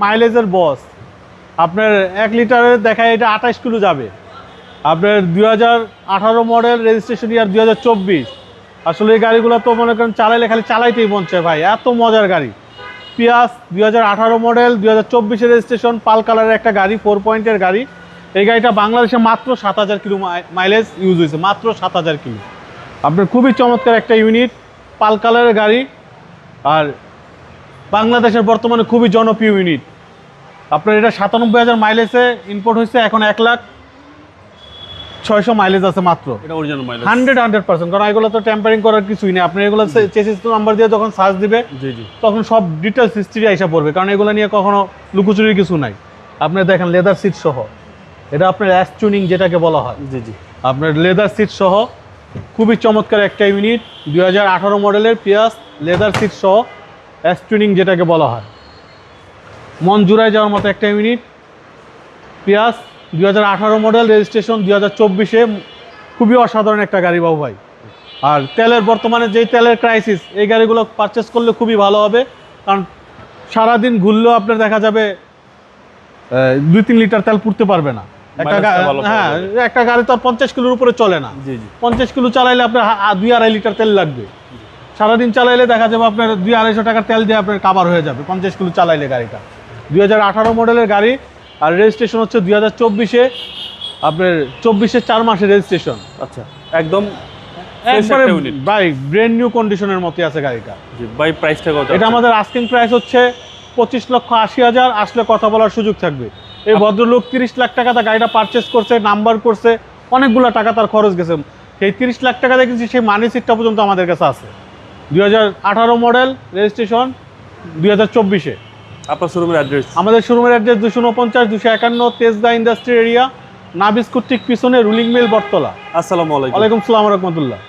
মাইলেজের বস আপনার 1 লিটারের দেখায় এটা 28 কিলো যাবে। আপনার 2018 মডেল, রেজিস্ট্রেশন ইয়ার 2024। আসলে এই গাড়িগুলো তো মনে করেন চালাইলে খালি চালাইতেই মন চায় ভাই, এত মজার গাড়ি। পিয়াস 2018 মডেল, 2024 রেজিস্ট্রেশন, পাল কালারের একটা গাড়ি, 4 পয়েন্টের গাড়ি। এই গাড়িটা বাংলাদেশে মাত্র 7000 কিলো মাইলেজ ইউজ হয়েছে, মাত্র 7000 কিলো। আপনার খুবই চমৎকার একটা ইউনিট, পাল কালারের গাড়ি, আর বাংলাদেশের বর্তমানে খুবই জনপ্রিয় ইউনিট। আপনার এটা 97000 মাইলেজে ইম্পোর্ট হয়েছে, এখন 1,06,000 মাইলেজ আছে মাত্র। এটা অরিজিনাল মাইলেজ 100%, কারণ এগুলো তো টেম্পারিং করার কিছুই নেই। আপনি এগুলো চেসিস নাম্বার দিয়ে যখন সার্চ দিবে, জি জি, তখন সব ডিটেলস হিস্ট্রি আইসা পড়বে, কারণ এগুলো নিয়ে কখনো লুকোচুরির কিছু নাই। আপনি দেখেন লেদার সিট সহ, এটা আপনার অ্যাশ টিউনিং যেটাকে বলা হয়। জি জি, আপনার লেদার সিট সহ খুবই চমৎকার একটা ইউনিট, 2018 মডেলের পিয়াস, লেদার সিট সহ অ্যাশ টিউনিং যেটাকে বলা হয়। মন জুড়ায় যাওয়ার মতো একটা ইউনিট। পিয়াস 2018 মডেল, রেজিস্ট্রেশন 2024-এ। খুবই অসাধারণ একটা গাড়ি বাবু ভাই। আর তেলের বর্তমানে যেই তেলের ক্রাইসিস, এই গাড়িগুলো পারচেস করলে খুবই ভালো হবে, কারণ সারাদিন ঘুরলেও আপনার দেখা যাবে 2-3 লিটার তেল পুড়তে পারবে না। হ্যাঁ, একটা গাড়ি তো আর 50 কিলোর উপরে চলে না। জি জি, 50 কিলো চালাইলে আপনার 2-2.5 লিটার তেল লাগবে। সারাদিন চালাইলে দেখা যাবে আপনার 200-250 টাকার তেল দিয়ে আপনার কাভার হয়ে যাবে 50 কিলো চালাইলে গাড়িটা। 2018 মডেলের গাড়ি, আর রেজিস্ট্রেশন হচ্ছে 2024-এ। আপনার 24-এর 4 মাসের রেজিস্ট্রেশন। আচ্ছা, একদম একবারে ভাই ব্র্যান্ড নিউ কন্ডিশনের মতোই আছে গাড়িটা। জি ভাই, প্রাইসটা কত? এটা আমাদের আস্কিং প্রাইস হচ্ছে 25,80,000। আসলে কথা বলার সুযোগ থাকবে। এই ভদ্রলোক 30 লাখ টাকা গাড়িটা পারচেস করছে, নাম্বার করছে, অনেকগুলো টাকা তার খরচ গেছে। সেই 30 লাখ টাকা দিয়ে কিন্তু সেই মানি সিটটা পর্যন্ত আমাদের কাছে আছে। 2018 মডেল, রেজিস্ট্রেশন 2024-এ। আপনার শোরুমের অ্যাড্রেস? আমাদের শোরুমের অ্যাড্রেস 249-251 তেজদা ইন্ডাস্ট্রি এরিয়া, নাবিস্কুর ঠিক পিছনে, রুলিং মিল, বটতলা। আসসালামু আলাইকুম। ওয়ালাইকুম সালাম রহমতুল্লাহ।